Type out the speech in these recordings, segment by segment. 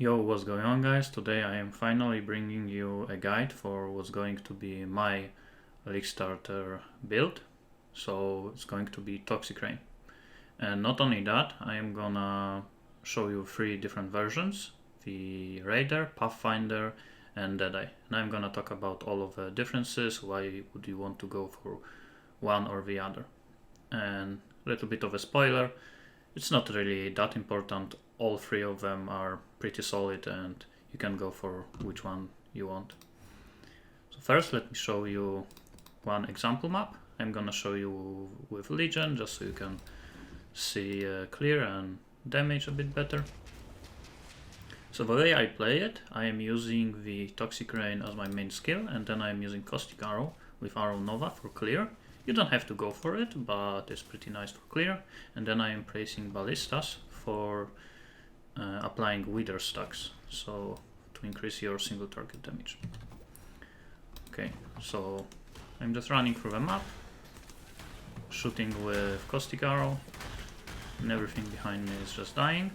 Yo, what's going on, guys? Today I am finally bringing you a guide for what's going to be my League Starter build. So it's going to be Toxic Rain. And not only that, I am gonna show you 3 different versions: the Raider, Pathfinder and Deadeye. And I'm gonna talk about all of the differences, why would you want to go for one or the other. And a little bit of a spoiler, it's not really that important. All 3 of them are pretty solid and you can go for which one you want. So first let me show you one example map. I'm gonna show you with Legion just so you can see clear and damage a bit better. So the way I play it, I am using the Toxic Rain as my main skill, and then I'm using Caustic Arrow with Arrow Nova for clear. You don't have to go for it, but it's pretty nice for clear. And then I am placing Ballistas for applying Wither stacks, so to increase your single target damage. Okay, so I'm just running through the map, shooting with Caustic Arrow, and everything behind me is just dying.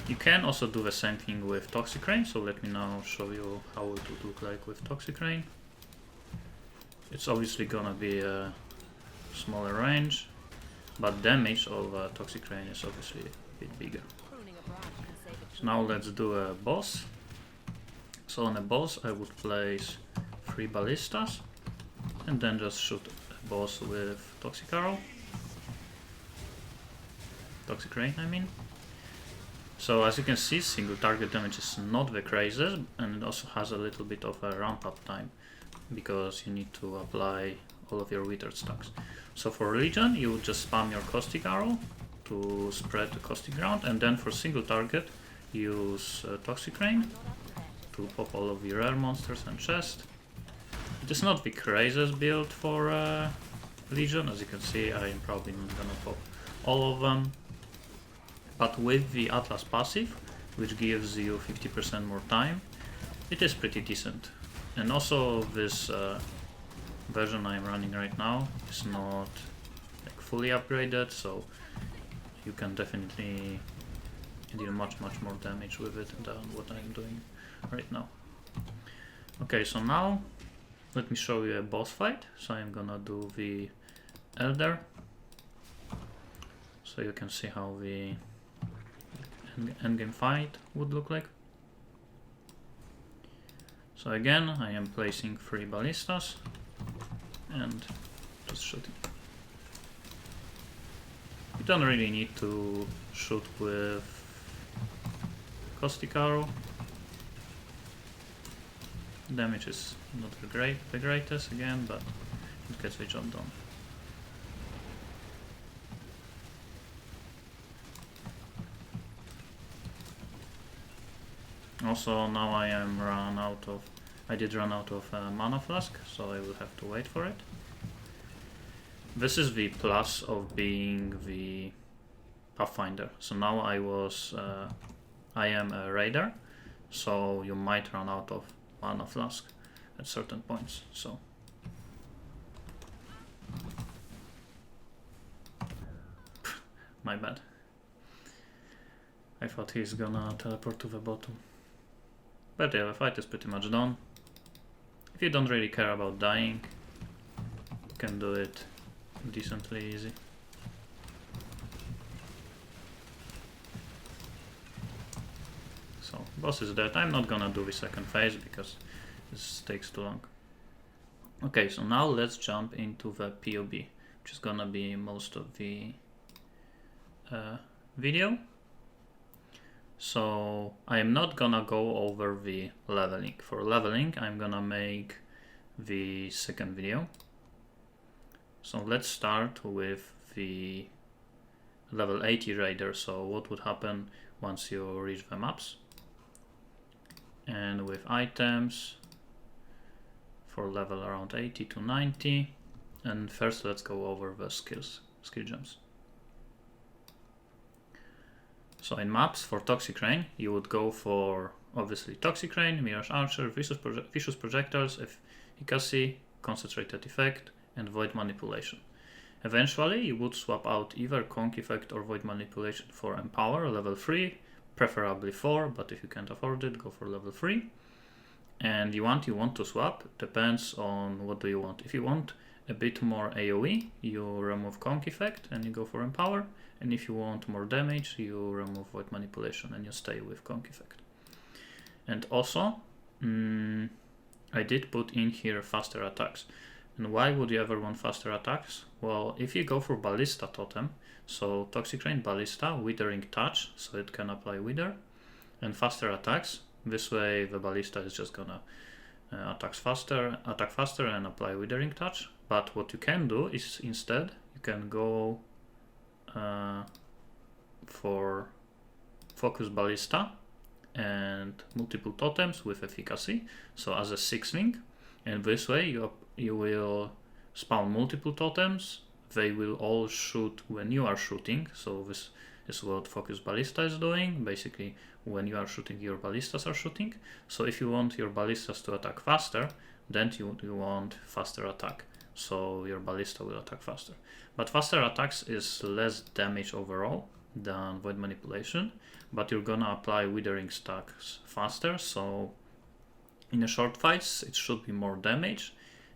You can also do the same thing with Toxic Rain, so let me now show you how it would look like with Toxic Rain. It's obviously gonna be a smaller range, but damage of Toxic Rain is obviously a bit bigger. So now let's do a boss. So on a boss I would place 3 Ballistas and then just shoot a boss with Toxic Arrow. Toxic Rain, I mean. So as you can see, single target damage is not the craziest, and it also has a little bit of a ramp up time because you need to apply all of your Wither stacks. So for Legion you would just spam your Caustic Arrow to spread the caustic ground, and then for single target use Toxic Rain to pop all of the rare monsters and chest. It is not the craziest build for Legion. As you can see, I am probably not gonna pop all of them, but with the Atlas passive, which gives you 50% more time, it is pretty decent. And also this version I'm running right now is not like fully upgraded, so you can definitely deal much more damage with it than what I'm doing right now. Okay, so now let me show you a boss fight. So I'm gonna do the Elder, so you can see how the endgame fight would look like. So again, I am placing 3 Ballistas and just shooting. You don't really need to shoot with Caustic Arrow. Damage is not the greatest again, but it gets the job done. Also now I did run out of mana flask, so I will have to wait for it. This is the plus of being the Pathfinder. So now I am a Raider, so you might run out of mana flask at certain points. So my bad. I thought he's gonna teleport to the bottom. But yeah, the fight is pretty much done. If you don't really care about dying, you can do it decently easy. So, boss is dead. I'm not gonna do the second phase because this takes too long. Okay, so now let's jump into the PoE, which is gonna be most of the video. So I am not gonna go over the leveling. For leveling, I'm gonna make the second video. So let's start with the level 80 Raider. So what would happen once you reach the maps? And with items for level around 80 to 90. And first let's go over the skill gems. So in maps for Toxic Rain, you would go for obviously Toxic Rain, Mirage Archer, Vicious Projectiles, Efficacy, Concentrated Effect, and Void Manipulation. Eventually, you would swap out either Conk Effect or Void Manipulation for Empower level 3, preferably 4, but if you can't afford it, go for level 3. And you want to swap, depends on what do you want. If you want a bit more AoE, you remove Conk Effect and you go for Empower. And if you want more damage, you remove Void Manipulation and you stay with Conk Effect. And also, I did put in here faster attacks. And why would you ever want faster attacks? Well, if you go for Ballista Totem, so Toxic Rain, Ballista, Withering Touch, so it can apply Wither, and faster attacks. This way the Ballista is just gonna attack faster and apply Withering Touch. But what you can do is instead, you can go for Focus Ballista and multiple totems with efficacy, so as a 6-wing, and this way you will spawn multiple totems. They will all shoot when you are shooting, so this is what Focus Ballista is doing. Basically, when you are shooting, your ballistas are shooting. So if you want your ballistas to attack faster, then you want faster attack, so your ballista will attack faster. But faster attacks is less damage overall than Void Manipulation, but you're gonna apply Withering stacks faster, so in the short fights it should be more damage,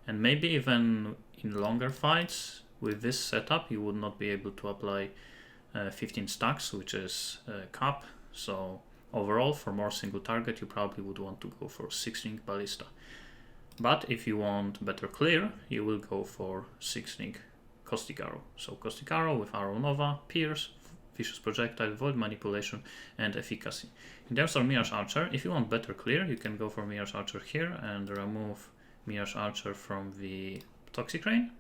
and maybe even in longer fights with this setup you would not be able to apply 15 stacks, which is cap. So overall, for more single target, you probably would want to go for 6-wing ballista. But if you want better clear, you will go for 6-wing Caustic Arrow. So Caustic Arrow with Arrow Nova, Pierce, Vicious Projectile, Void Manipulation, and Efficacy. In terms of Mirage Archer, if you want better clear, you can go for Mirage Archer here and remove Mirage Archer from the Toxic Rain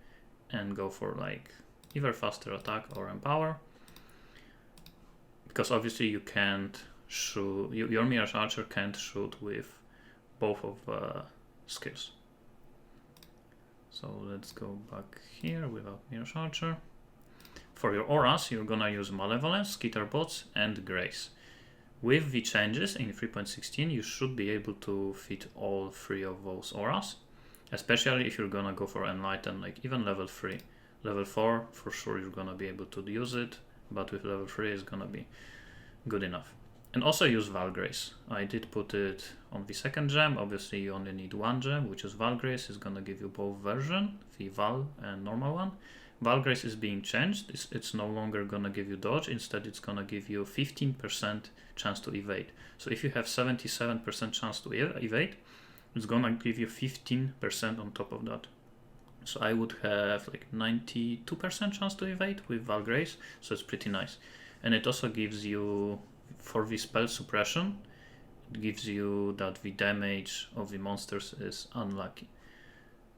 and go for like either faster attack or Empower. Because obviously you can't shoot, your Mirage Archer can't shoot with both of skills. So let's go back here without Mirage Archer. For your auras, you're gonna use Malevolence, Skitter Bots, and Grace. With the changes in 3.16, you should be able to fit all 3 of those auras, especially if you're gonna go for Enlighten, like even level 3. Level 4, for sure you're gonna be able to use it, but with level 3 it's gonna be good enough. And also use Valgrace. I did put it on the 2nd gem. Obviously you only need 1 gem, which is Valgrace. It's gonna give you both version, the Val and normal one. Valgrace is being changed. It's no longer gonna give you dodge, instead it's gonna give you 15% chance to evade. So if you have 77% chance to evade, it's gonna give you 15% on top of that. So I would have like 92% chance to evade with Valgrace, so it's pretty nice. And it also gives you, for the spell suppression, it gives you that the damage of the monsters is unlucky.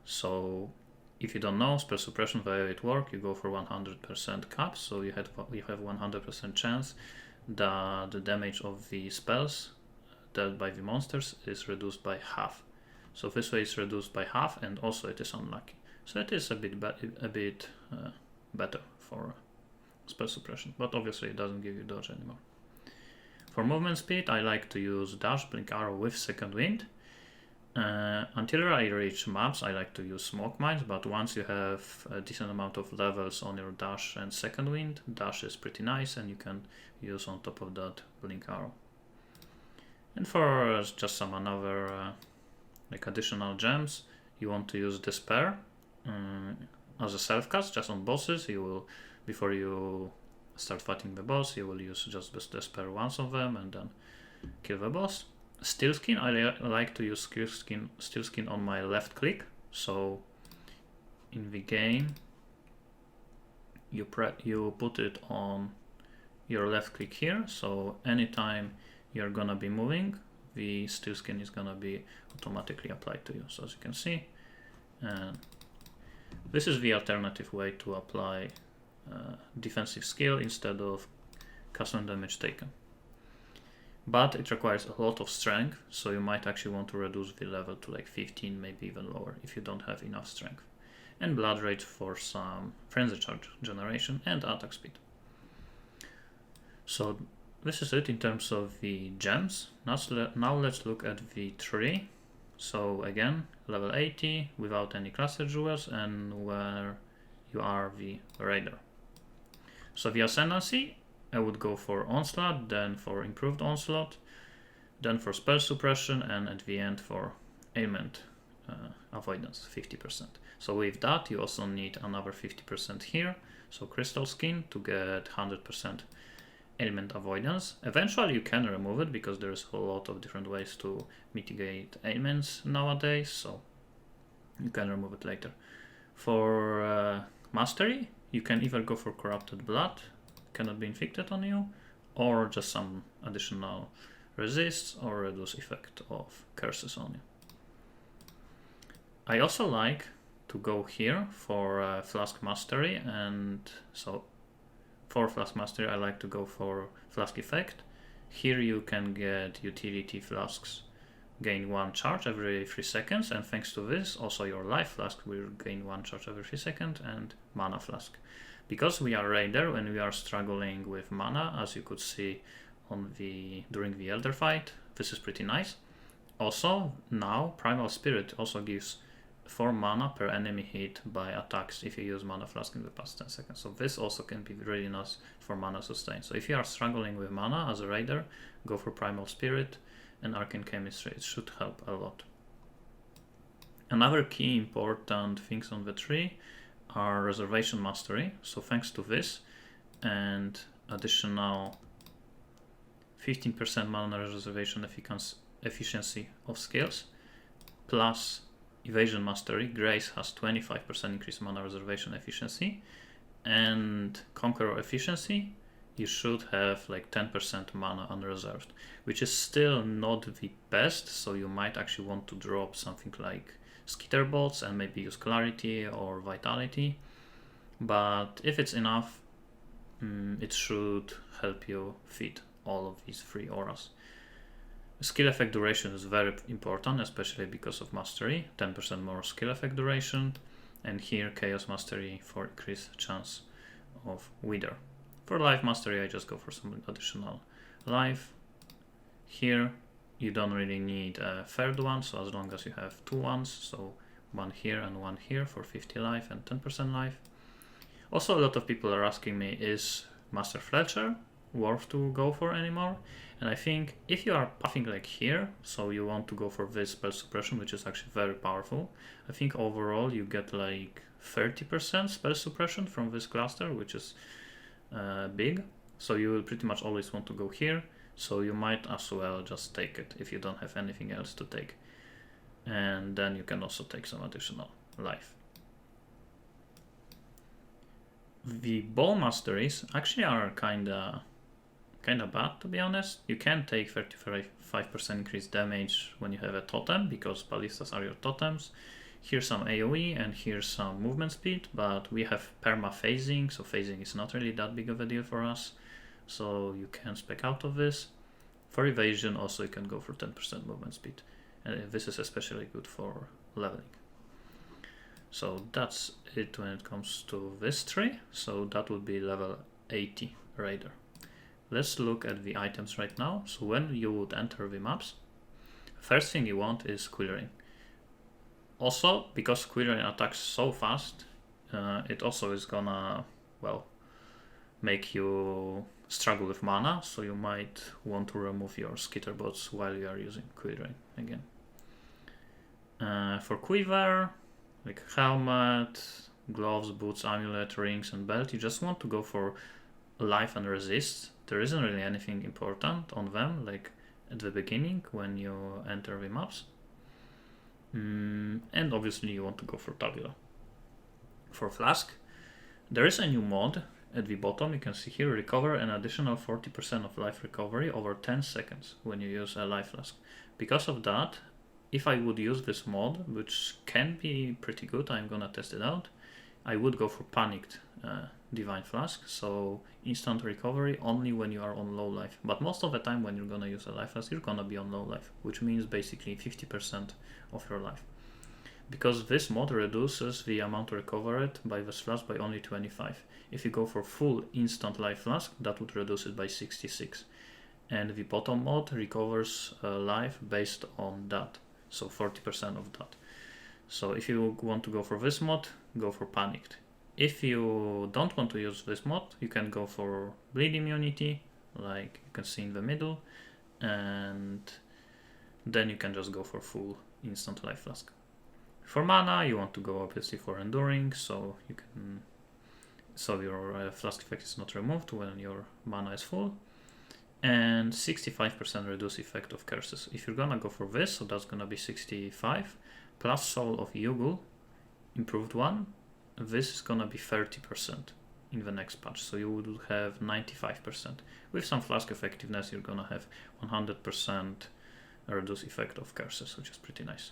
So if you don't know, spell suppression, the way it works, you go for 100% cap, so you have 100% chance that the damage of the spells dealt by the monsters is reduced by half. So this way it's reduced by half, and also it is unlucky. So it is a bit better for spell suppression, but obviously it doesn't give you dodge anymore. For movement speed, I like to use Dash, Blink Arrow with Second Wind. Until I reach maps, I like to use Smoke Mines, but once you have a decent amount of levels on your Dash and Second Wind, Dash is pretty nice, and you can use on top of that Blink Arrow. And for just some another like additional gems, you want to use Despair as a self-cast just on bosses. You will, before you start fighting the boss, you will use just the Despair once of them and then kill the boss. Steel Skin, I like to use Steel Skin on my left click. So in the game, you put it on your left click here. So anytime you're gonna be moving, the Steel Skin is gonna be automatically applied to you. So as you can see, this is the alternative way to apply defensive skill instead of custom damage taken. But it requires a lot of strength, so you might actually want to reduce the level to like 15, maybe even lower if you don't have enough strength. And Blood Rage for some Frenzy Charge generation and attack speed. So this is it in terms of the gems. Now let's look at the tree. So again, level 80 without any cluster jewels, and where you are the raider. So the Ascendancy, I would go for Onslaught, then for Improved Onslaught, then for Spell Suppression, and at the end for Ailment Avoidance, 50%. So with that, you also need another 50% here, so Crystal Skin, to get 100% ailment avoidance. Eventually you can remove it because there's a lot of different ways to mitigate ailments nowadays, so you can remove it later. For Mastery, you can either go for Corrupted Blood, cannot be inflicted on you, or just some additional resists or reduce effect of curses on you. I also like to go here for Flask Mastery, and so for Flask Mastery I like to go for Flask Effect. Here you can get utility flasks gain 1 charge every 3 seconds, and thanks to this also your life flask will gain 1 charge every 3 seconds, and mana flask. Because we are Raider, when we are struggling with mana, as you could see on during the Elder fight, this is pretty nice. Also now Primal Spirit also gives 4 mana per enemy hit by attacks if you use mana flask in the past 10 seconds. So this also can be really nice for mana sustain. So if you are struggling with mana as a Raider, go for Primal Spirit and Arcane Chemistry. It should help a lot. Another key important things on the tree are Reservation Mastery. So thanks to this and additional 15% mana reservation efficiency of skills, plus Evasion Mastery, Grace has 25% increased mana reservation efficiency, and Conqueror Efficiency, you should have like 10% mana unreserved, which is still not the best, so you might actually want to drop something like Skitter Bolts and maybe use Clarity or Vitality, but if it's enough, it should help you fit all of these 3 auras. Skill effect duration is very important, especially because of Mastery, 10% more skill effect duration, and here Chaos Mastery for increased chance of Wither. For Life Mastery I just go for some additional life. Here you don't really need a third one, so as long as you have 2 ones, so 1 here and 1 here for 50 life and 10% life. Also a lot of people are asking me, is Master Fletcher worth to go for anymore? And I think if you are pathing like here, so you want to go for this Spell Suppression, which is actually very powerful, I think overall you get like 30% Spell Suppression from this cluster, which is big, so you will pretty much always want to go here, so you might as well just take it if you don't have anything else to take, and then you can also take some additional life. The Ball Masteries actually are kinda bad, to be honest. You can take 35% increased damage when you have a totem, because ballistas are your totems. Here's some AoE and here's some movement speed, but we have perma phasing, so phasing is not really that big of a deal for us, so you can spec out of this. For evasion also you can go for 10% movement speed, and this is especially good for leveling. So that's it when it comes to this tree, so that would be level 80 Raider. Let's look at the items right now. So when you would enter the maps, first thing you want is Quill-Ring. Also, because Quill-Ring attacks so fast, it also is gonna, well, make you struggle with mana, so you might want to remove your Skitterbots while you are using Quill-Ring again. For Quiver, like helmet, gloves, boots, amulet, rings and belt, you just want to go for life and resist. There isn't really anything important on them, like at the beginning when you enter the maps. And obviously you want to go for Tabula. For Flask, there is a new mod at the bottom, you can see here, recover an additional 40% of life recovery over 10 seconds when you use a life flask. Because of that, if I would use this mod, which can be pretty good, I'm gonna test it out, I would go for Panicked Divine Flask, so instant recovery only when you are on low life. But most of the time when you're gonna use a life flask, you're gonna be on low life, which means basically 50% of your life. Because this mod reduces the amount recovered by this flask by only 25. If you go for full instant life flask, that would reduce it by 66. And the bottom mod recovers life based on that, so 40% of that. So if you want to go for this mod, go for Panicked. If you don't want to use this mod, you can go for bleed immunity, like you can see in the middle, and then you can just go for full instant life flask. For mana, you want to go obviously for enduring, so you can, so your flask effect is not removed when your mana is full. And 65% reduce effect of curses. If you're gonna go for this, so that's gonna be 65 plus Soul of Yugul, improved one. This is gonna be 30% in the next patch, so you will have 95%. With some flask effectiveness, you're gonna have 100% reduce effect of curses, which is pretty nice.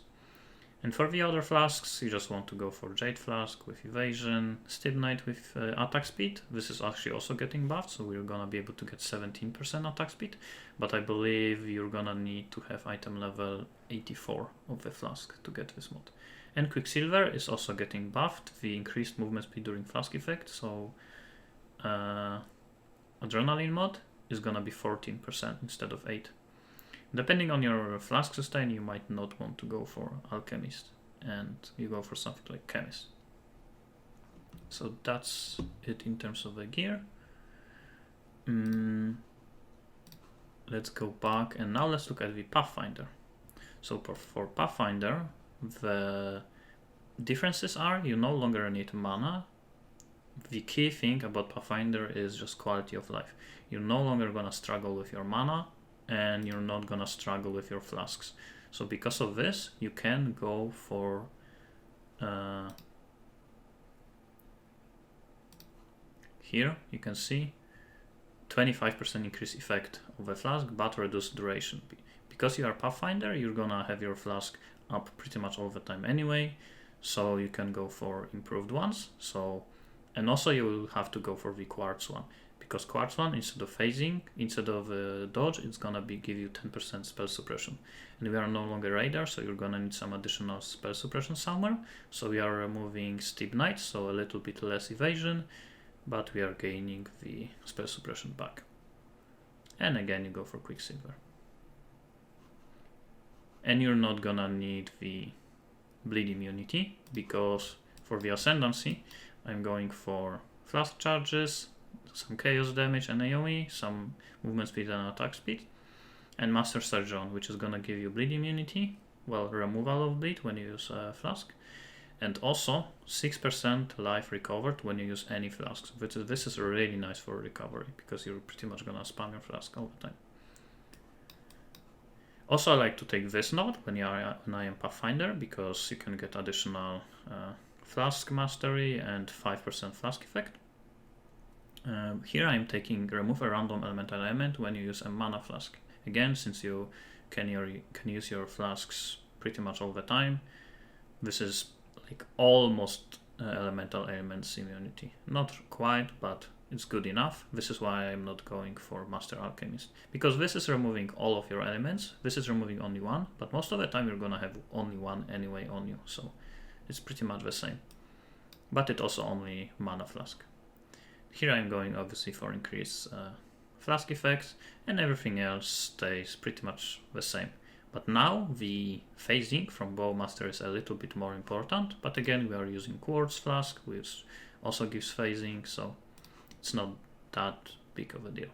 And for the other flasks, you just want to go for Jade Flask with Evasion, Stibnite with attack speed. This is actually also getting buffed, so we're gonna be able to get 17% attack speed, but I believe you're gonna need to have item level 84 of the flask to get this mod. And Quicksilver is also getting buffed, the increased movement speed during flask effect, so Adrenaline mod is gonna be 14% instead of 8. Depending on your flask sustain, you might not want to go for Alchemist, and you go for something like Chemist. So that's it in terms of the gear. Let's go back, and now let's look at the Pathfinder. So for Pathfinder, the differences are you no longer need mana. The key thing about Pathfinder is just quality of life. You're no longer gonna struggle with your mana, and you're not gonna struggle with your flasks. So because of this, you can go for here you can see 25% increase effect of the flask, but reduced duration. Because you are Pathfinder, you're gonna have your flask up pretty much all the time anyway, so you can go for improved ones. So, and also you will have to go for the Quartz one. Because Quartz one, instead of phasing, instead of dodge, it's gonna give you 10% spell suppression. And we are no longer radar, so you're gonna need some additional spell suppression somewhere. So we are removing Stibnite, so a little bit less evasion, but we are gaining the spell suppression back. And again, you go for Quicksilver. And you're not gonna need the bleed immunity, because for the Ascendancy, I'm going for flask charges, some chaos damage and AoE, some movement speed and attack speed, and Master Surgeon, which is gonna give you bleed immunity, well, removal of bleed when you use a flask, and also 6% life recovered when you use any flasks. This is really nice for recovery, because you're pretty much gonna spam your flask all the time. Also, I like to take this node when I am Pathfinder, because you can get additional flask mastery and 5% flask effect. Here I am taking remove a random elemental element when you use a mana flask. Again, since you can use your flasks pretty much all the time, this is like almost elemental elements immunity. Not quite, but it's good enough. This is why I'm not going for Master Alchemist, because this is removing all of your elements. This is removing only one, but most of the time you're gonna have only one anyway on you, so it's pretty much the same. But it also only mana flask. Here I'm going obviously for increased flask effects, and everything else stays pretty much the same. But now the phasing from Bowmaster is a little bit more important, but again we are using Quartz Flask, which also gives phasing, so it's not that big of a deal.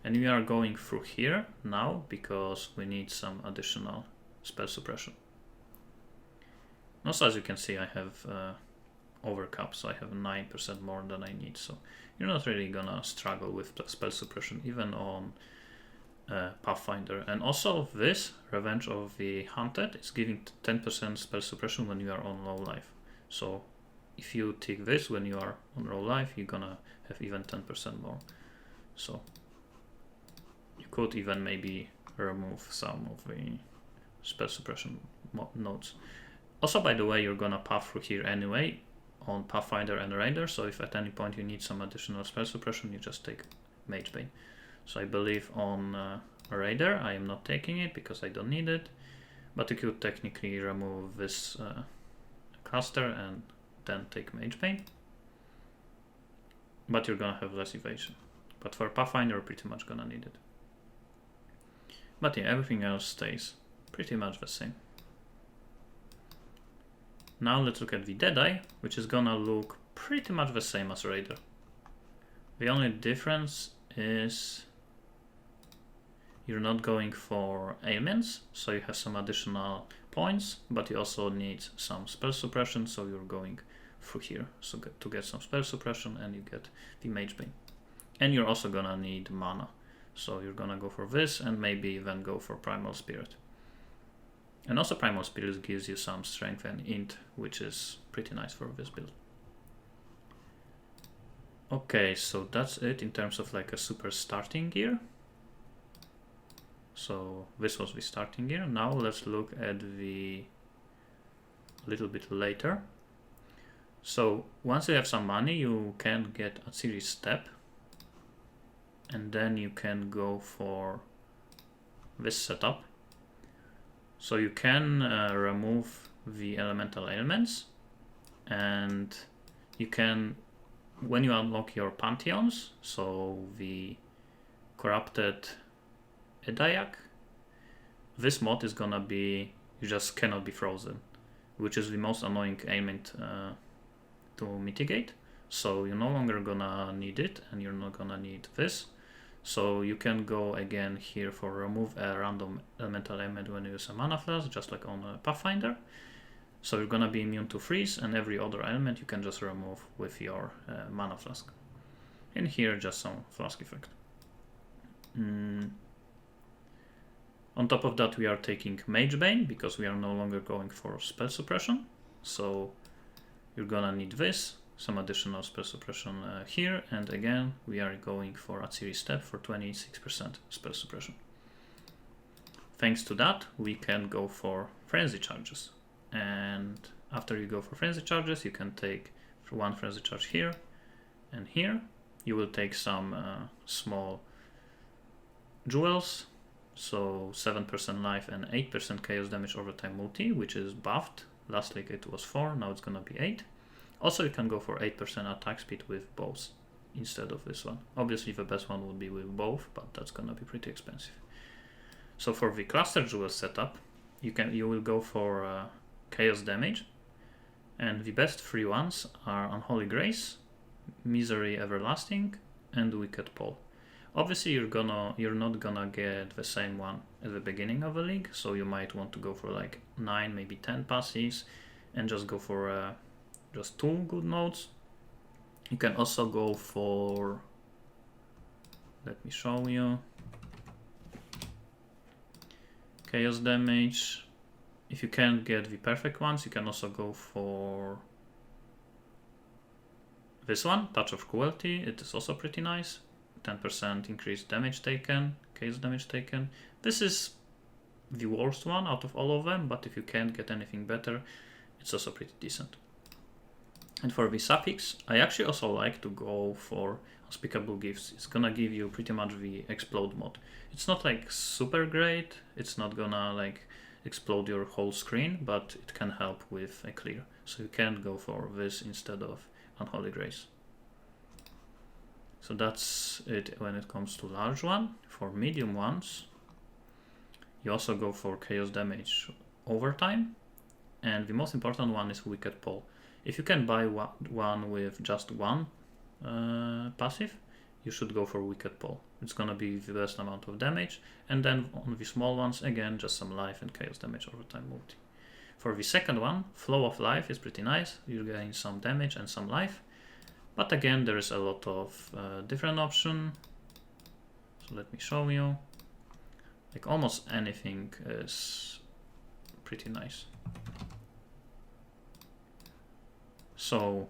And we are going through here now because we need some additional spell suppression. Also, as you can see, I have overcap, so I have 9% more than I need, so you're not really gonna struggle with spell suppression even on Pathfinder. And also this Revenge of the Hunted is giving 10% spell suppression when you are on low life, so if you take this when you are on low life, you're gonna have even 10% more. So you could even maybe remove some of the spell suppression nodes. Also, by the way, you're gonna path through here anyway on Pathfinder and Raider, so if at any point you need some additional spell suppression, you just take Mage Bane. So I believe on Raider I am not taking it because I don't need it, but you could technically remove this cluster and then take Mage Bane, but you're gonna have less evasion. But for Pathfinder you're pretty much gonna need it. But yeah, everything else stays pretty much the same. Now let's look at the Deadeye, which is gonna look pretty much the same as Raider. The only difference is you're not going for ailments, so you have some additional points, but you also need some spell suppression, so you're going through here so to get some spell suppression, and you get the Mage Bane. And you're also gonna need mana, so you're gonna go for this and maybe then go for Primal Spirit. And also Primal Spirit gives you some strength and int, which is pretty nice for this build. Okay, so that's it in terms of like a super starting gear. So this was the starting gear. Now let's look at the a little bit later. So once you have some money, you can get a series step, and then you can go for this setup. So you can remove the elemental ailments, and you can, when you unlock your pantheons, so the corrupted Deadeye, this mod is gonna be, you just cannot be frozen, which is the most annoying ailment to mitigate. So you're no longer gonna need it, and you're not gonna need this. So you can go again here for remove a random elemental ailment when you use a mana flask, just like on a Pathfinder. So you're gonna be immune to freeze, and every other element you can just remove with your mana flask. And here just some flask effect. On top of that, we are taking Mage Bane because we are no longer going for spell suppression. So you're gonna need this, some additional spell suppression here, and again we are going for a series step for 26% spell suppression. Thanks to that, we can go for frenzy charges, and after you go for frenzy charges, you can take one frenzy charge here and here. You will take some small jewels, so 7% life and 8% chaos damage over time multi, which is buffed. Last week it was 4, now it's gonna be 8. Also, you can go for 8% attack speed with bows instead of this one. Obviously, the best one would be with both, but that's gonna be pretty expensive. So for the cluster jewel setup, you will go for chaos damage, and the best 3 ones are Unholy Grace, Misery Everlasting, and Wicked Pole. Obviously, you're not gonna get the same one at the beginning of the league, so you might want to go for like 9, maybe 10 passives, and just go for just 2 good nodes. You can also go for, let me show you, chaos damage. If you can't get the perfect ones, you can also go for this one, Touch of Cruelty. It is also pretty nice. 10% increased damage taken, chaos damage taken. This is the worst one out of all of them, but if you can't get anything better, it's also pretty decent. And for the suffix, I actually also like to go for Unspeakable Gifts. It's gonna give you pretty much the explode mod. It's not like super great, it's not gonna like explode your whole screen, but it can help with a clear. So you can go for this instead of Unholy Grace. So that's it when it comes to large one. For medium ones, you also go for chaos damage over time, and the most important one is Wicked Pole. If you can buy one with just one passive, you should go for Wicked Pole. It's gonna be the best amount of damage, and then on the small ones, again, just some life and chaos damage over time multi. For the second one, Flow of Life is pretty nice. You gain some damage and some life, but again, there is a lot of different options. So let me show you. Like almost anything is pretty nice. So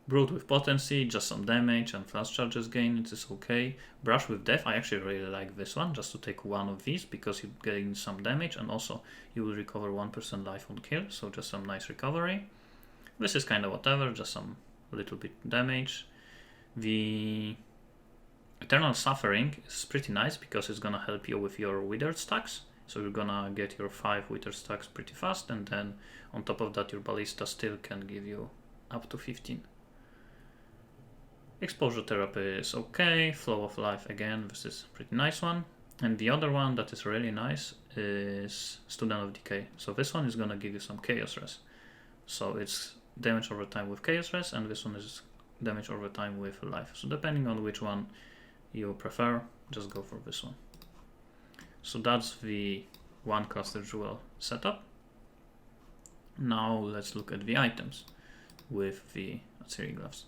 Brute with Potency, just some damage and flash charges gain, it is okay. Brush with Death, I actually really like this one, just to take one of these, because you gain some damage and also you will recover 1% life on kill, so just some nice recovery. This is kind of whatever, just some little bit damage. The Eternal Suffering is pretty nice because it's gonna help you with your Withered stacks. So you're gonna get your 5 Withered stacks pretty fast, and then on top of that your Ballista still can give you up to 15. Exposure Therapy is okay. Flow of Life, again, this is a pretty nice one. And the other one that is really nice is Student of Decay. So this one is gonna give you some Chaos Res. So it's damage over time with Chaos Res, and this one is damage over time with life. So depending on which one you prefer, just go for this one. So that's the one cluster jewel setup. Now let's look at the items with the Atziri gloves.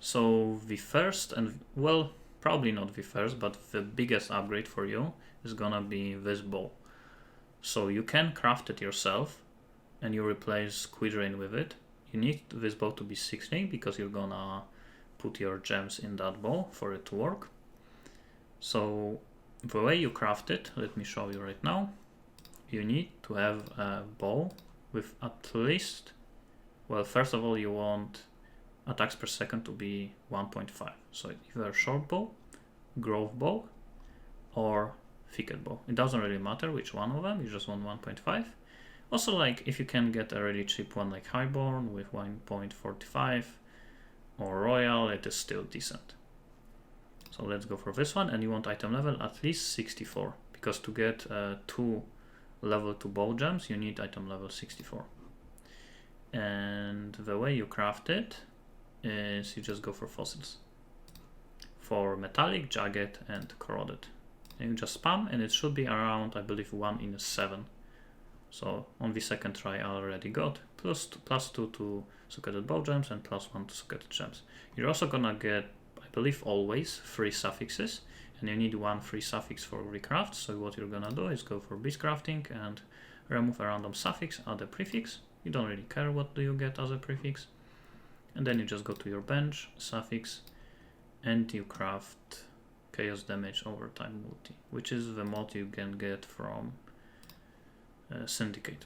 So the first, and well, probably not the first, but the biggest upgrade for you is gonna be this bow. So you can craft it yourself and you replace Quid Rain with it. You need this bow to be 16 because you're gonna put your gems in that bow for it to work. So the way you craft it, let me show you right now. You need to have a bow with at least, well, first of all, you want attacks per second to be 1.5. So either short bow, grove bow, or thicket bow. It doesn't really matter which one of them, you just want 1.5. Also, like, if you can get a really cheap one like Highborn with 1.45 or Royal, it is still decent. So let's go for this one, and you want item level at least 64, because to get 2 level 2 bow gems, you need item level 64. And the way you craft it is you just go for fossils. For metallic, jagged, and corroded. And you just spam, and it should be around, I believe, 1 in 7. So on the second try I already got plus 2 to socketed bow gems and +1 to socketed gems. You're also gonna get, I believe, always 3 suffixes, and you need 1 free suffix for recraft. So what you're gonna do is go for beast crafting and remove a random suffix, add a prefix. You don't really care what do you get as a prefix. And then you just go to your bench, suffix, and you craft chaos damage over time multi, which is the multi you can get from Syndicate.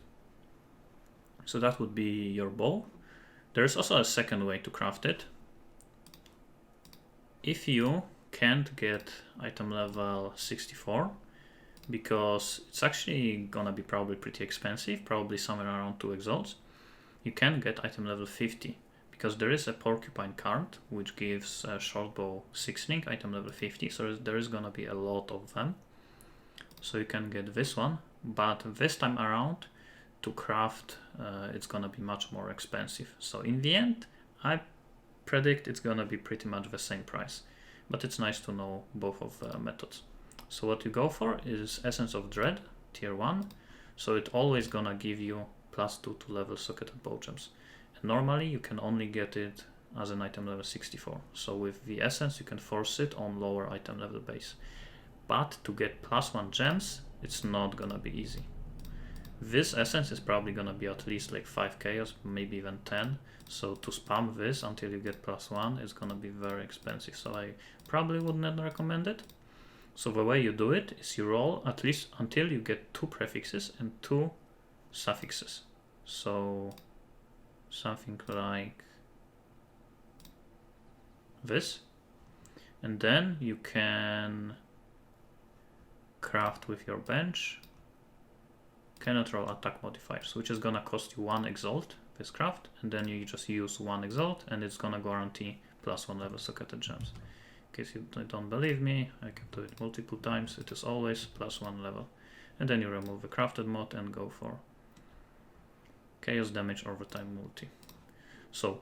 So that would be your bow. There's also a second way to craft it. If you can't get item level 64, because it's actually gonna be probably pretty expensive, probably somewhere around 2 exalts, you can get item level 50, because there is a porcupine card which gives a short bow 6 item level 50, so there is gonna be a lot of them. So you can get this one, but this time around to craft it's gonna be much more expensive. So in the end, I predict it's gonna be pretty much the same price, but it's nice to know both of the methods. So what you go for is Essence of Dread, tier 1. So it always gonna give you +2 to level socketed bow gems. And normally you can only get it as an item level 64. So with the Essence you can force it on lower item level base. But to get +1 gems, it's not gonna be easy. This Essence is probably gonna be at least like 5 chaos, maybe even 10. So to spam this until you get +1 is gonna be very expensive. So I probably would not recommend it. So the way you do it is you roll at least until you get 2 prefixes and 2 suffixes. So something like this. And then you can craft with your bench. Cannot roll attack modifiers, which is gonna cost you 1 exalt, this craft, and then you just use 1 exalt and it's gonna guarantee +1 level socketed gems. In case you don't believe me, I can do it multiple times. It is always +1 level. And then you remove the crafted mod and go for chaos damage over time multi. So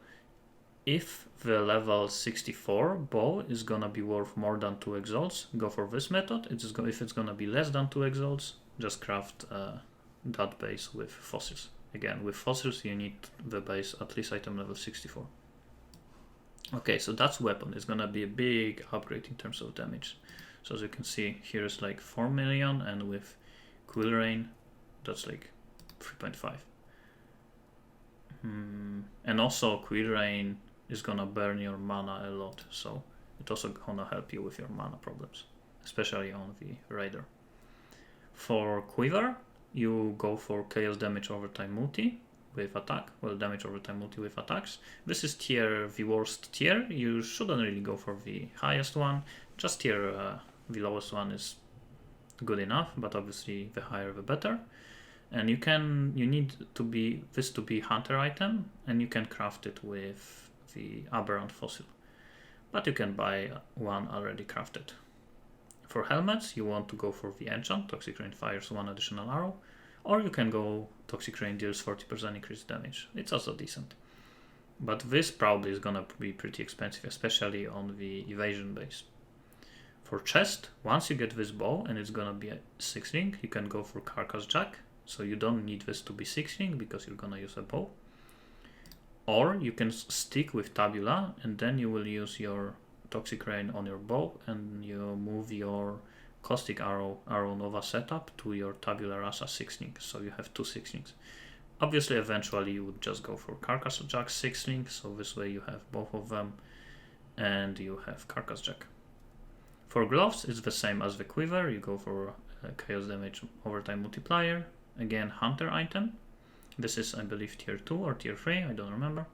if the level 64 bow is gonna be worth more than 2 exalts, go for this method. If it's gonna be less than 2 exalts, just craft that base with fossils. Again, with fossils you need the base at least item level 64. Okay, so that's weapon. It's gonna be a big upgrade in terms of damage. So as you can see, here is like 4 million, and with Quill Rain, that's like 3.5. And also Quill Rain is gonna burn your mana a lot, so it's also gonna help you with your mana problems, especially on the Raider. For Quiver, you go for chaos damage over time multi with attack, well, damage over time multi with attacks. This is the worst tier. You shouldn't really go for the highest one, just the lowest one is good enough, but obviously the higher the better. And you need this to be hunter item, and you can craft it with the aberrant fossil, but you can buy one already crafted. For helmets, you want to go for the enchant. Toxic Rain fires 1 additional arrow, or you can go Toxic Rain deals 40% increased damage. It's also decent. But this probably is gonna be pretty expensive, especially on the evasion base. For chest, once you get this bow and it's gonna be a 6 ring, you can go for Carcass Jack. So you don't need this to be 6 ring because you're gonna use a bow. Or you can stick with Tabula and then you will use your Toxic Rain on your bow and you move your Caustic Arrow Nova setup to your Tabula Rasa 6 ring. So you have 2 6 rings. Obviously, eventually you would just go for Carcass Jack 6 ring. So this way you have both of them and you have Carcass Jack. For gloves, it's the same as the quiver. You go for Chaos Damage Overtime Multiplier. Again, Hunter item. This is, I believe, tier 2 or tier 3, I don't remember.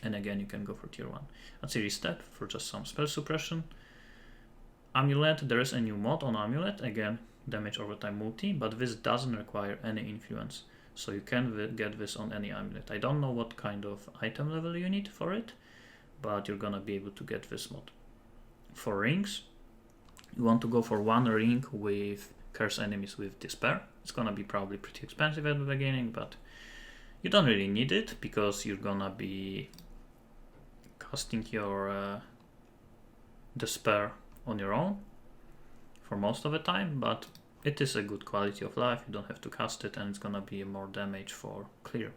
And again, you can go for tier 1. Auxiliary Step for just some spell suppression. Amulet, there is a new mod on Amulet. Again, damage overtime multi, but this doesn't require any influence. So you can get this on any amulet. I don't know what kind of item level you need for it, but you're gonna be able to get this mod. For rings, you want to go for 1 ring with Curse Enemies with Despair. It's gonna be probably pretty expensive at the beginning, but you don't really need it because you're gonna be casting your Despair on your own for most of the time, but it is a good quality of life. You don't have to cast it and it's gonna be more damage for clear.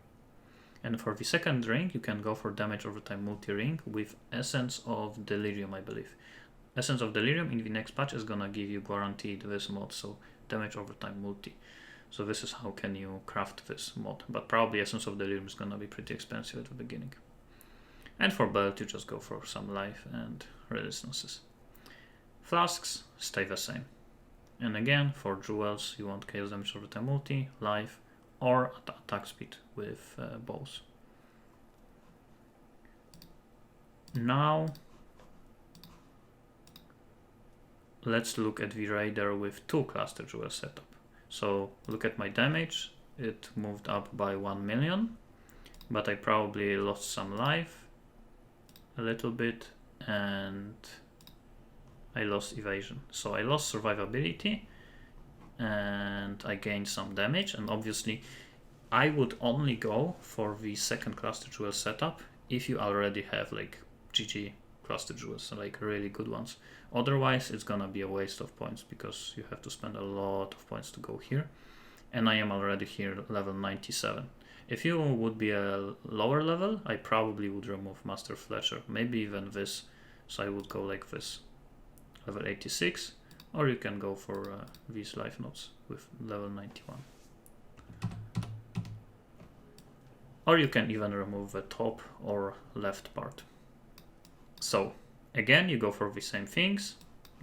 And for the second ring, you can go for damage over time multi-ring with Essence of Delirium, I believe. Essence of Delirium in the next patch is gonna give you guaranteed this mod, so damage over time multi. So this is how can you craft this mod, but probably Essence of Delirium is gonna be pretty expensive at the beginning. And for belt, you just go for some life and resistances. Flasks stay the same. And again, for jewels, you want chaos damage over time multi, life, or attack speed with bows. Now, let's look at the Raider with 2 cluster jewel setup. So look at my damage, it moved up by 1 million, but I probably lost some life a little bit and I lost evasion. So I lost survivability and I gained some damage, and obviously I would only go for the second cluster jewel setup if you already have like GG cluster jewels, like really good ones. Otherwise it's gonna be a waste of points because you have to spend a lot of points to go here, and I am already here level 97. If you would be a lower level, I probably would remove Master Fletcher, maybe even this, so I would go like this, level 86, or you can go for these life notes with level 91. Or you can even remove the top or left part. So again, you go for the same things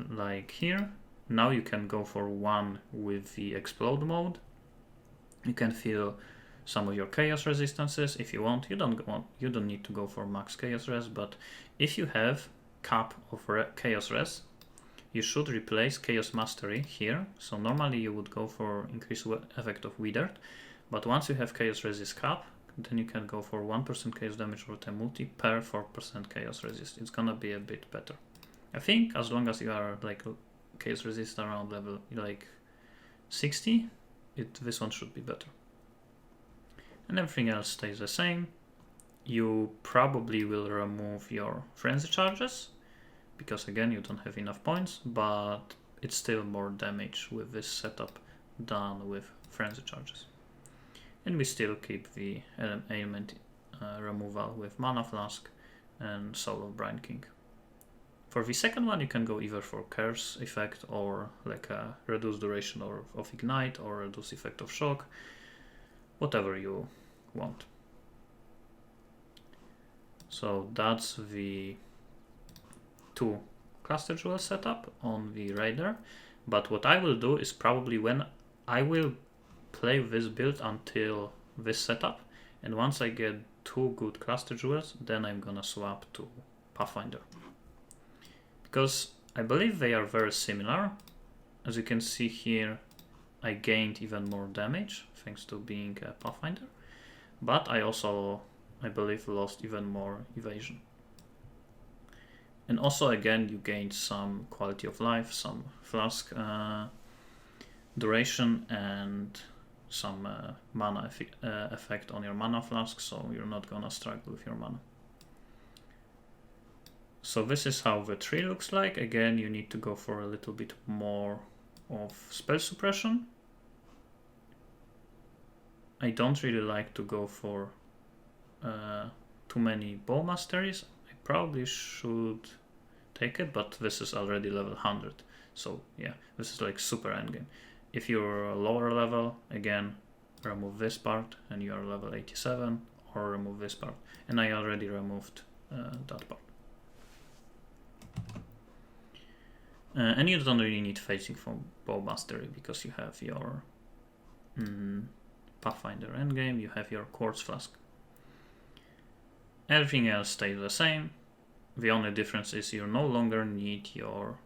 like here. Now you can go for 1 with the explode mode. You can feel some of your chaos resistances if you want. You don't need to go for max chaos res, but if you have cap of chaos res, you should replace chaos mastery here. So normally you would go for increased effect of withered, but once you have chaos resist cap, then you can go for 1% chaos damage over time multi per 4% chaos resist. It's gonna be a bit better. I think as long as you are like chaos resist around level like 60, this one should be better. And everything else stays the same. You probably will remove your frenzy charges because again you don't have enough points, but it's still more damage with this setup than with frenzy charges. And we still keep the ailment removal with Mana Flask and Soul of Brine King. For the second one, you can go either for Curse effect or like a reduced duration of Ignite or reduced effect of Shock, whatever you want. So that's the 2 cluster jewel setup on the Raider. But what I will do is probably when I will play this build until this setup, and once I get 2 good cluster jewels, then I'm gonna swap to Pathfinder, because I believe they are very similar. As you can see here, I gained even more damage thanks to being a Pathfinder, but I also, I believe, lost even more evasion. And also again, you gained some quality of life, some flask duration, and some mana effect on your mana flask, so you're not gonna struggle with your mana. So this is how the tree looks like. Again, you need to go for a little bit more of spell suppression. I don't really like to go for too many bow masteries. I probably should take it, but this is already level 100. So yeah, this is like super endgame. If you're a lower level, again, remove this part and you are level 87, or remove this part. And I already removed that part. And you don't really need facing for bow mastery because you have your Pathfinder endgame, you have your quartz flask. Everything else stays the same. The only difference is you no longer need your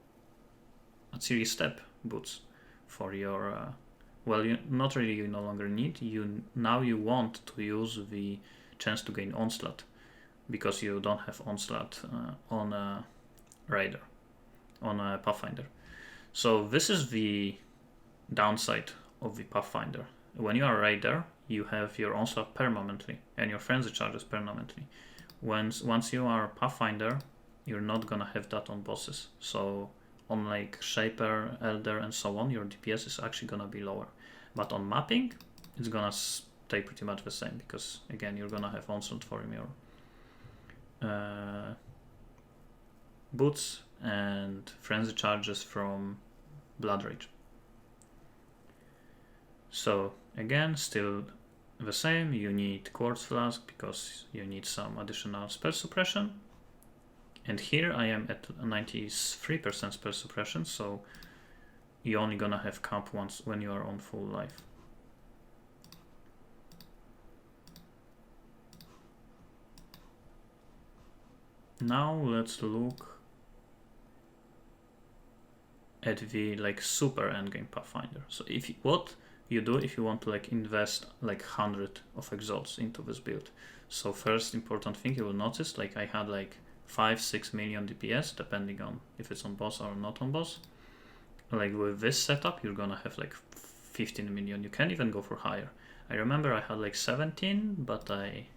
Atsiri step boots for your well, you not really, you no longer need, now you want to use the chance to gain onslaught because you don't have onslaught on a raider, on a Pathfinder. So this is the downside of the Pathfinder. When you are a raider, you have your onslaught permanently and your frenzy charges permanently. Once you are a Pathfinder, you're not gonna have that on bosses. So on like Shaper, Elder and so on, your DPS is actually gonna be lower. But on mapping, it's gonna stay pretty much the same because again, you're gonna have onslaught for your boots and frenzy charges from Blood Rage. So again, still the same, you need Quartz Flask because you need some additional spell suppression. And here I am at 93% spell suppression, so you're only gonna have camp once when you are on full life. Now let's look at the like super endgame Pathfinder. So what you do if you want to like invest like 100 of exalts into this build. So first important thing you will notice, like I had like 5-6 million DPS depending on if it's on boss or not on boss. Like with this setup you're gonna have like 15 million. You can even go for higher. I remember I had like 17, but I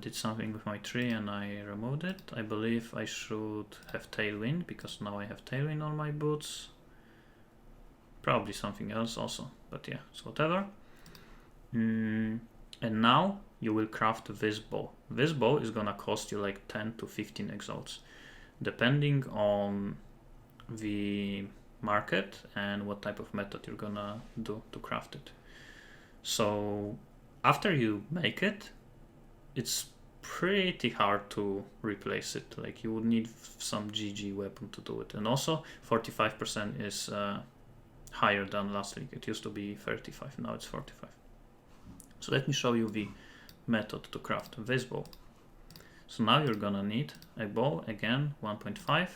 did something with my tree and I removed it. I believe I should have Tailwind because now I have Tailwind on my boots. Probably something else also, but yeah, so whatever. And now you will craft this bow. This bow is gonna cost you like 10 to 15 exalts, depending on the market and what type of method you're gonna do to craft it. So after you make it, it's pretty hard to replace it. Like you would need some GG weapon to do it. And also 45% is higher than last league. It used to be 35, now it's 45. So let me show you the method to craft this bow. So now you're gonna need a bow, again 1.5.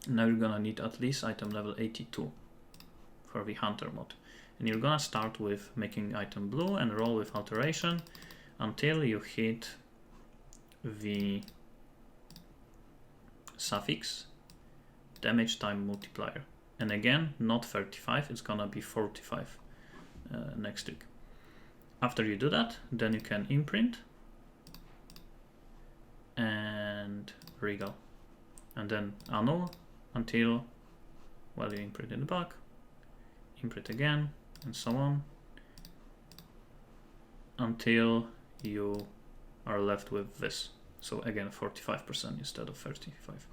Now you're gonna need at least item level 82 for the hunter mod. And you're gonna start with making item blue and roll with alteration until you hit the suffix damage time multiplier. And again, not 35, it's gonna be 45 next week. After you do that, then you can imprint and regal. And then annul until, well, you imprint in the back, imprint again, and so on, until you are left with this. So again, 45% instead of 35.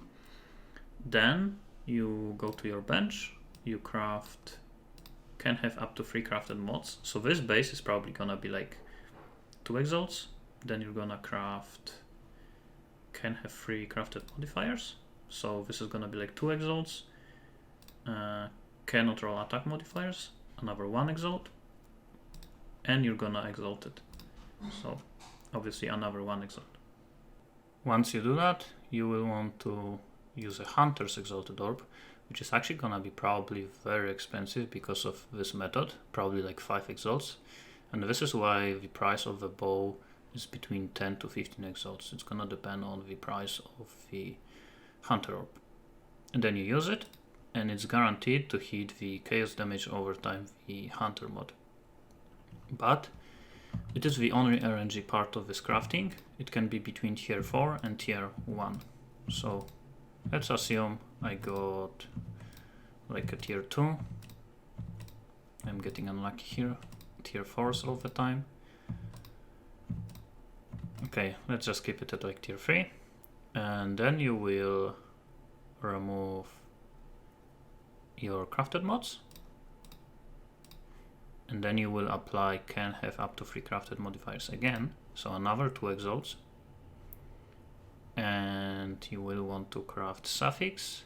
Then you go to your bench, you craft, can have up to 3 crafted mods. So this base is probably gonna be like 2 exalts. Then you're gonna craft, can have 3 crafted modifiers. So this is gonna be like 2 exalts. Cannot roll attack modifiers, another 1 exalt. And you're gonna exalt it. So obviously another 1 exalt. Once you do that, you will want to use a Hunter's Exalted Orb, which is actually gonna be probably very expensive because of this method, probably like 5 exalts. And this is why the price of the bow is between 10 to 15 exalts. It's gonna depend on the price of the Hunter Orb. And then you use it, and it's guaranteed to hit the chaos damage over time, the hunter mod. But it is the only RNG part of this crafting. It can be between tier 4 and tier 1. So let's assume I got like a tier 2. I'm getting unlucky here. Tier 4s all the time. Okay, let's just keep it at like tier 3. And then you will remove your crafted mods. And then you will apply can have up to 3 crafted modifiers again. So another 2 exalts. And you will want to craft suffix,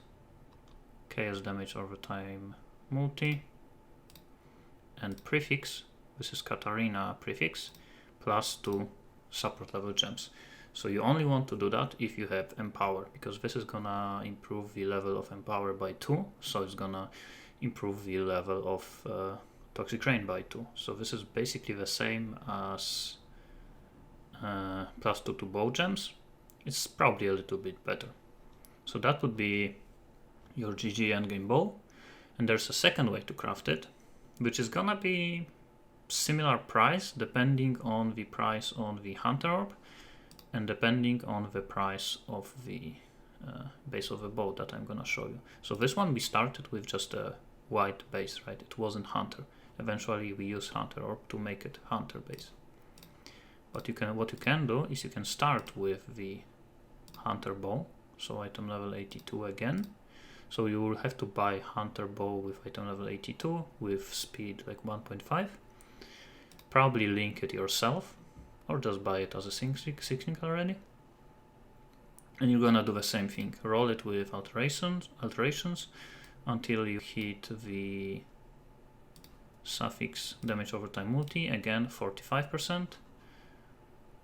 chaos damage over time multi, and prefix. This is Katarina prefix, plus 2 support level gems. So you only want to do that if you have empower, because this is gonna improve the level of empower by 2. So it's gonna improve the level of Toxic Rain by 2. So this is basically the same as plus 2 to bow gems. It's probably a little bit better. So that would be your GG endgame bow. And there's a second way to craft it, which is gonna be similar price depending on the price on the hunter orb and depending on the price of the base of the bow that I'm gonna show you. So this one we started with just a white base, right? It wasn't hunter. Eventually we use hunter orb to make it hunter base. But what you can do is you can start with the hunter bow, so item level 82 again. So you will have to buy hunter bow with item level 82 with speed like 1.5. Probably link it yourself or just buy it as a sync already. And you're gonna do the same thing. Roll it with alterations until you hit the suffix damage over time multi, again 45%.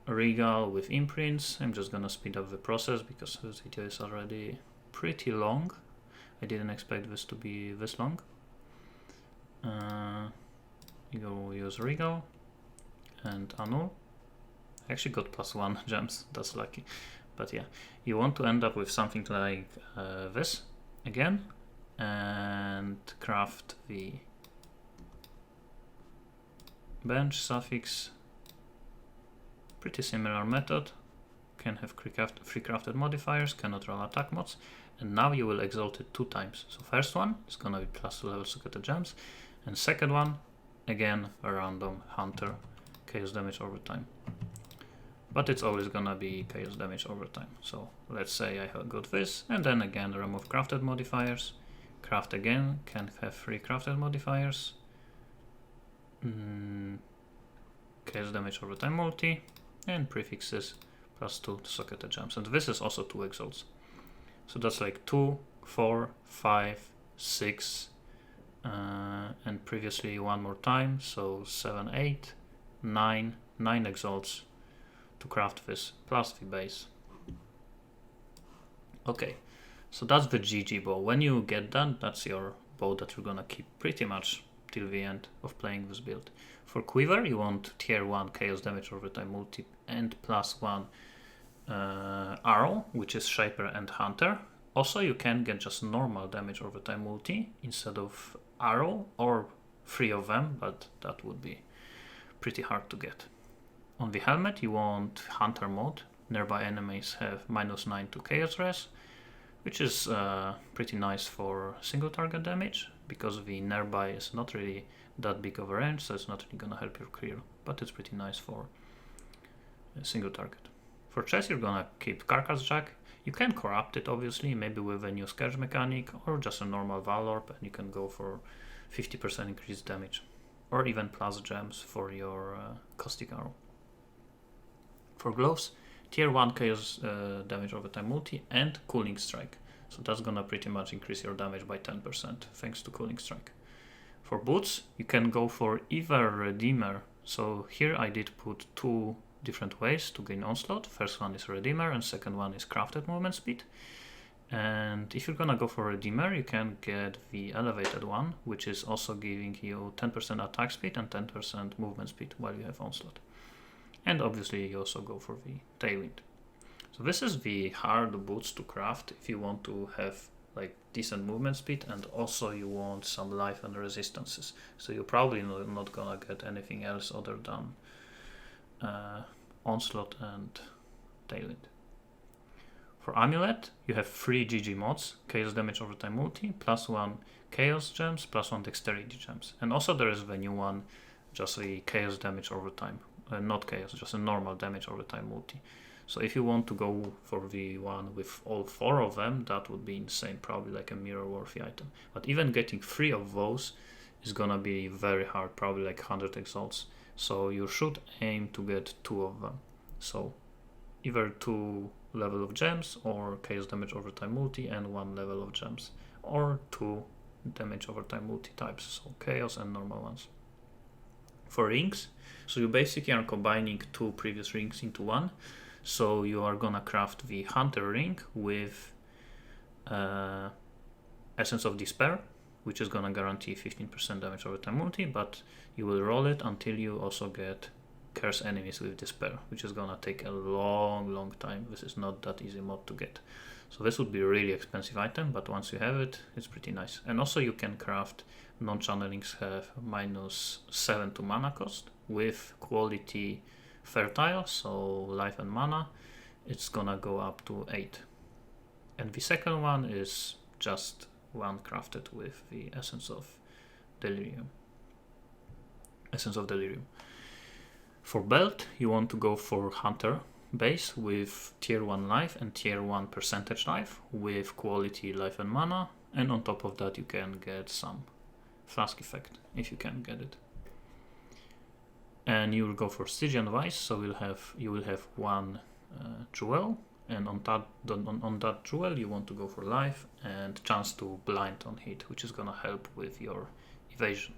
Regal with imprints. I'm just gonna speed up the process because this video is already pretty long. I didn't expect this to be this long. You go use Regal and annul. I actually got +1 gems, that's lucky. But yeah, you want to end up with something like this again and craft the bench suffix. Pretty similar method. Can have 3 crafted modifiers, cannot roll attack mods, and now you will exalt it 2 times. So first one is gonna be +2 level socketed gems, and second one again a random hunter chaos damage over time. But it's always gonna be chaos damage over time. So let's say I got this, and then again remove crafted modifiers, craft again, can have 3 crafted modifiers, chaos damage over time multi, and prefixes +2 to socketed gems. And this is also 2 exalts. So that's like 2, 4, 5, 6, and previously 1 more time. So 7, 8, 9 exalts to craft this plus the base. Okay, so that's the GG bow. When you get that, that's your bow that you're gonna keep pretty much till the end of playing this build. For quiver, you want tier 1 chaos damage over time multi and +1 arrow, which is Shaper and Hunter. Also, you can get just normal damage over time multi instead of arrow, or 3 of them, but that would be pretty hard to get. On the helmet, you want Hunter mode. Nearby enemies have -9 to chaos res, which is pretty nice for single target damage, because the nearby is not really that big of a range, so it's not really gonna help your clear, but it's pretty nice for a single target. For chest, you're gonna keep Carcass Jack. You can corrupt it, obviously, maybe with a new Scourge mechanic, or just a normal Valorb, and you can go for 50% increased damage, or even plus gems for your Caustic Arrow. For gloves, tier 1 chaos damage over time multi and Cooling Strike. So that's gonna pretty much increase your damage by 10% thanks to Cooling Strike. For boots, you can go for either Redeemer. So here I did put 2 different ways to gain onslaught. First one is Redeemer and second one is crafted movement speed. And if you're gonna go for Redeemer, you can get the elevated one, which is also giving you 10% attack speed and 10% movement speed while you have onslaught. And obviously you also go for the Tailwind. So this is the hard boots to craft if you want to have like decent movement speed, and also you want some life and resistances. So you're probably not gonna get anything else other than Onslaught and Tailwind. For Amulet, you have 3 GG mods: Chaos Damage Overtime Multi, +1 Chaos Gems, +1 Dexterity Gems. And also there is the new one, just the Chaos Damage Overtime. Not Chaos, just a normal Damage Overtime Multi. So if you want to go for the one with all 4 of them, that would be insane, probably like a mirror-worthy item. But even getting 3 of those is gonna be very hard, probably like 100 exalts. So you should aim to get 2 of them. So either 2 level of gems, or Chaos Damage Overtime Multi and 1 level of gems, or 2 damage overtime multi types, so Chaos and normal ones. For rings, so you basically are combining 2 previous rings into one. So you are gonna craft the Hunter ring with Essence of Despair, which is gonna guarantee 15% damage overtime multi, but you will roll it until you also get Curse Enemies with Despair, which is gonna take a long time. This is not that easy mod to get. So this would be a really expensive item, but once you have it, it's pretty nice. And also you can craft non-channelings have -7 to mana cost with quality fertile, so life and mana, it's gonna go up to 8. And the second one is just one crafted with the Essence of Delirium. For belt, you want to go for Hunter base with tier 1 life and tier 1 percentage life with quality life and mana, and on top of that you can get some flask effect if you can get it. And you will go for Stygian Vice, so you will have 1 jewel, and on that jewel you want to go for life and chance to blind on hit, which is gonna help with your evasion.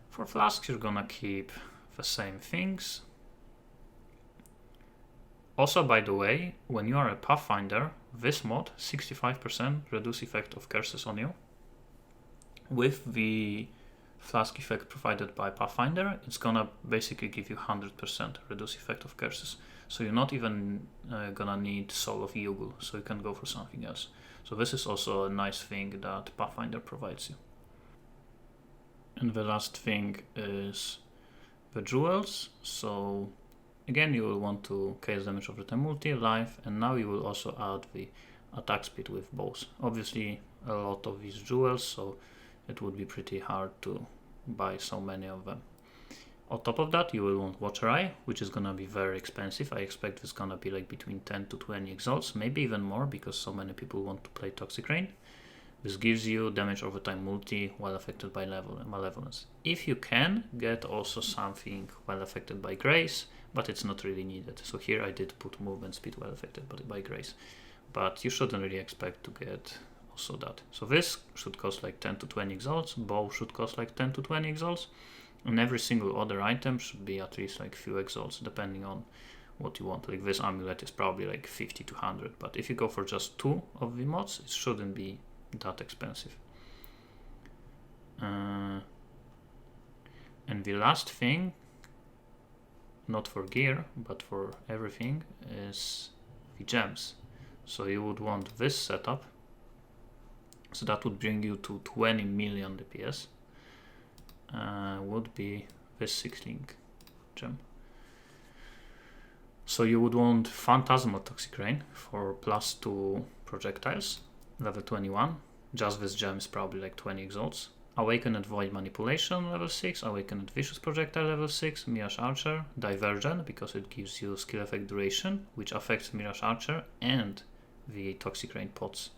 For flasks, you're gonna keep the same things. Also, by the way, when you are a Pathfinder, this mod 65% reduce effect of curses on you. With the flask effect provided by Pathfinder, it's gonna basically give you 100% reduce effect of curses. So you're not even gonna need Soul of Yugul, so you can go for something else. So this is also a nice thing that Pathfinder provides you. And the last thing is the jewels. So again, you will want to Chaos Damage Overtime Multi, life, and now you will also add the attack speed with bows. Obviously a lot of these jewels, so it would be pretty hard to buy so many of them. On top of that, you will want Watcher Eye, which is gonna be very expensive. I expect it's gonna be like between 10 to 20 exalts, maybe even more, because so many people want to play Toxic Rain. This gives you damage overtime multi while affected by malevolence. If you can, get also something while affected by grace, but it's not really needed. So here I did put movement speed while affected by grace, but you shouldn't really expect to get also that. So this should cost like 10 to 20 exalts, bow should cost like 10 to 20 exalts, and every single other item should be at least like few exalts depending on what you want. Like this amulet is probably like 50 to 100, but if you go for just 2 of the mods, it shouldn't be that expensive. And the last thing, not for gear but for everything, is the gems. So you would want this setup, so that would bring you to 20 million DPS. Would be this 6-link gem. So you would want Phantasmal Toxic Rain for +2 projectiles, level 21. Just this gem is probably like 20 exalts. Awakened Void Manipulation, level 6. Awakened Vicious Projectile, level 6. Mirage Archer. Divergent, because it gives you skill effect duration, which affects Mirage Archer and the Toxic Rain pots.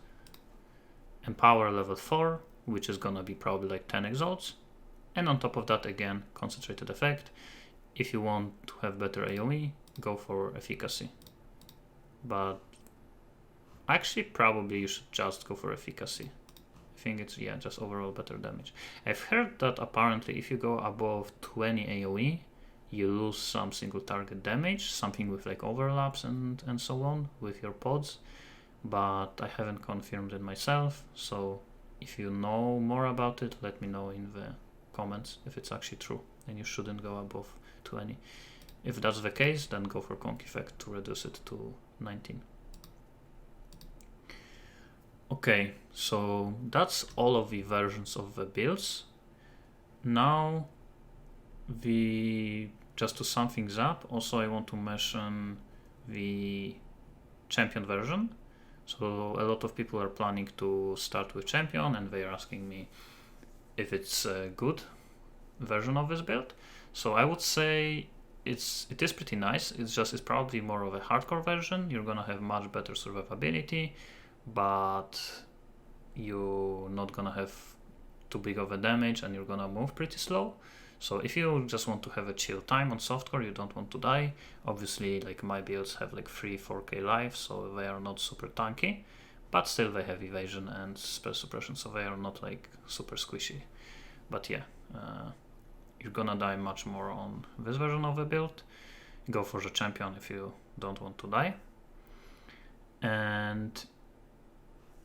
Empower, level 4, which is gonna be probably like 10 exalts. And on top of that, again, Concentrated Effect. If you want to have better AoE, go for Efficacy. But actually, probably you should just go for Efficacy. I think it's, yeah, just overall better damage. I've heard that apparently if you go above 20 AoE, you lose some single target damage, something with like overlaps and so on with your pods, but I haven't confirmed it myself. So if you know more about it, let me know in the comments if it's actually true and you shouldn't go above 20. If that's the case, then go for Conk Effect to reduce it to 19. Okay, so that's all of the versions of the builds. Now, just to sum things up, also I want to mention the champion version. So a lot of people are planning to start with champion, and they are asking me if it's a good version of this build. So I would say it is pretty nice. It's probably more of a hardcore version. You're gonna have much better survivability, but you're not gonna have too big of a damage, and you're gonna move pretty slow. So if you just want to have a chill time on softcore, you don't want to die. Obviously, like my builds have like 3-4k life, so they are not super tanky, but still they have evasion and spell suppression, so they are not like super squishy. But yeah, you're gonna die much more on this version of the build. Go for the champion if you don't want to die. And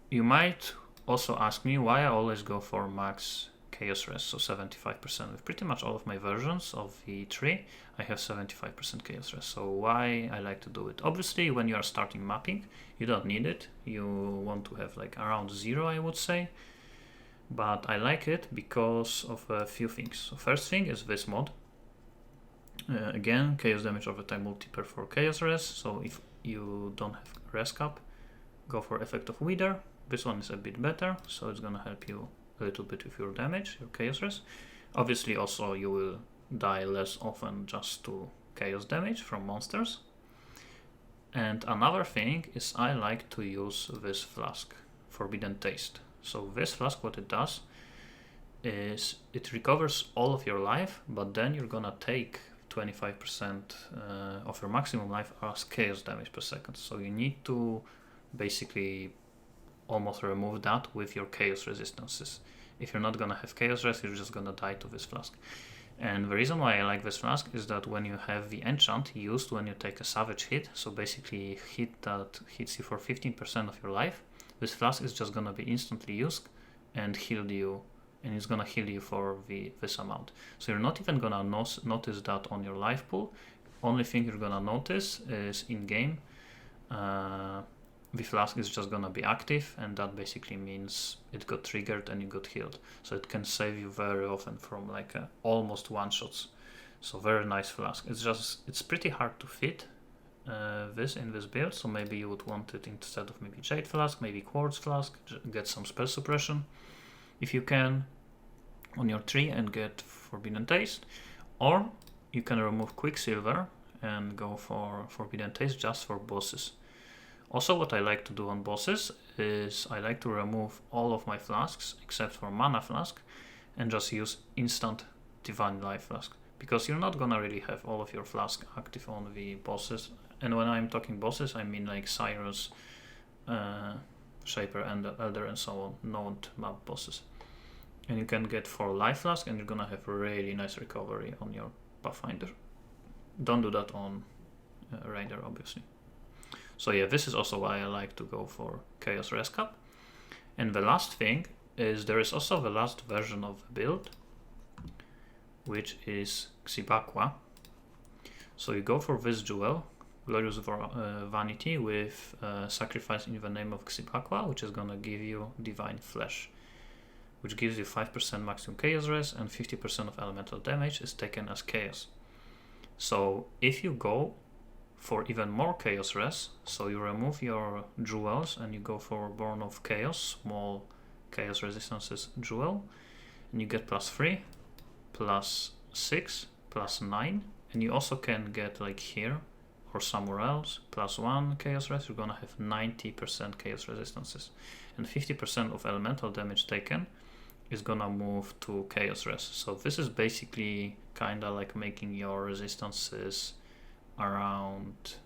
you might also ask me why I always go for max chaos res, so 75%. With pretty much all of my versions of the tree, I have 75% chaos res. So why I like to do it? Obviously, when you are starting mapping, you don't need it. You want to have like around 0, I would say. But I like it because of a few things. So first thing is this mod. Again, chaos damage over time multiplier for chaos res. So if you don't have res cap, go for effect of Wither. This one is a bit better, so it's gonna help you a little bit with your damage, your chaos res. Obviously also you will die less often just to chaos damage from monsters. And another thing is I like to use this flask, Forbidden Taste. So this flask, what it does is it recovers all of your life, but then you're gonna take 25% of your maximum life as chaos damage per second. So you need to basically almost remove that with your chaos resistances. If you're not gonna have chaos res, you're just gonna die to this flask. And the reason why I like this flask is that when you have the enchant used when you take a savage hit, so basically hit that hits you for 15% of your life, this flask is just gonna be instantly used and heal you, and it's gonna heal you for this amount. So you're not even gonna notice that on your life pool. Only thing you're gonna notice is in game. The flask is just gonna be active, and that basically means it got triggered and you got healed. So it can save you very often from like almost one shots. So very nice flask. It's pretty hard to fit this in this build, so maybe you would want it instead of maybe Jade Flask, maybe Quartz Flask, get some spell suppression if you can on your tree and get Forbidden Taste, or you can remove Quicksilver and go for Forbidden Taste just for bosses. Also, what I like to do on bosses is I like to remove all of my flasks except for Mana Flask and just use instant Divine Life Flask, because you're not gonna really have all of your flask active on the bosses. And when I'm talking bosses, I mean like Cyrus, Shaper, and Elder, and so on, not map bosses. And you can get 4 life flask, and you're gonna have really nice recovery on your Pathfinder. Don't do that on Raider, obviously. So yeah, this is also why I like to go for Chaos Res Cap. And the last thing is there is also the last version of the build, which is Xibaqua. So you go for this jewel, Glorious Vanity, with Sacrifice in the name of Xibaqua, which is gonna give you Divine Flesh, which gives you 5% maximum chaos res and 50% of elemental damage is taken as chaos. So if you go for even more chaos res, so you remove your jewels and you go for Born of Chaos, small chaos resistances jewel, and you get +3, +6, +9, and you also can get like here or somewhere else +1 chaos res. You're gonna have 90% chaos resistances, and 50% of elemental damage taken is gonna move to chaos res. So this is basically kinda like making your resistances around,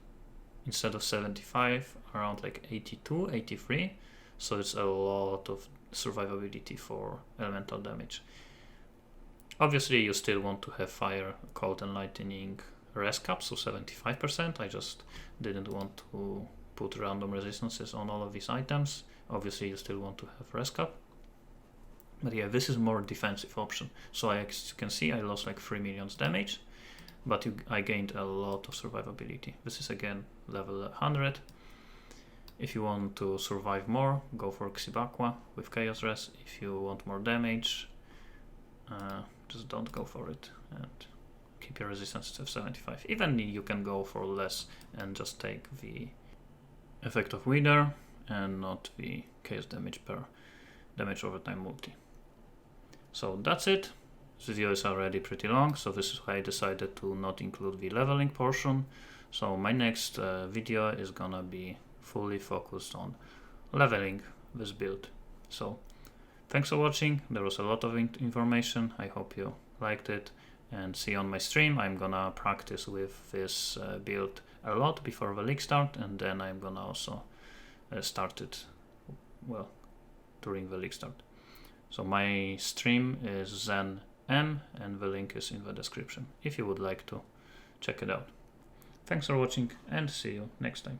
instead of 75, around like 82, 83. So it's a lot of survivability for elemental damage. Obviously you still want to have Fire, Cold, and Lightning res cap, so 75%. I just didn't want to put random resistances on all of these items. Obviously you still want to have res cap. But yeah, this is more defensive option. So as you can see, I lost like 3 million damage, but I gained a lot of survivability. This is again level 100. If you want to survive more, go for Xibaqua with Chaos Res. If you want more damage, just don't go for it and keep your resistance to 75. Even you can go for less and just take the effect of Wither and not the chaos damage per damage over time multi. So that's it. This video is already pretty long, so this is why I decided to not include the leveling portion. So my next video is gonna be fully focused on leveling this build. So thanks for watching. There was a lot of information. I hope you liked it, and see you on my stream. I'm gonna practice with this build a lot before the league start, and then I'm gonna also start it well during the league start. So my stream is Zen M, and the link is in the description if you would like to check it out. Thanks for watching, and see you next time.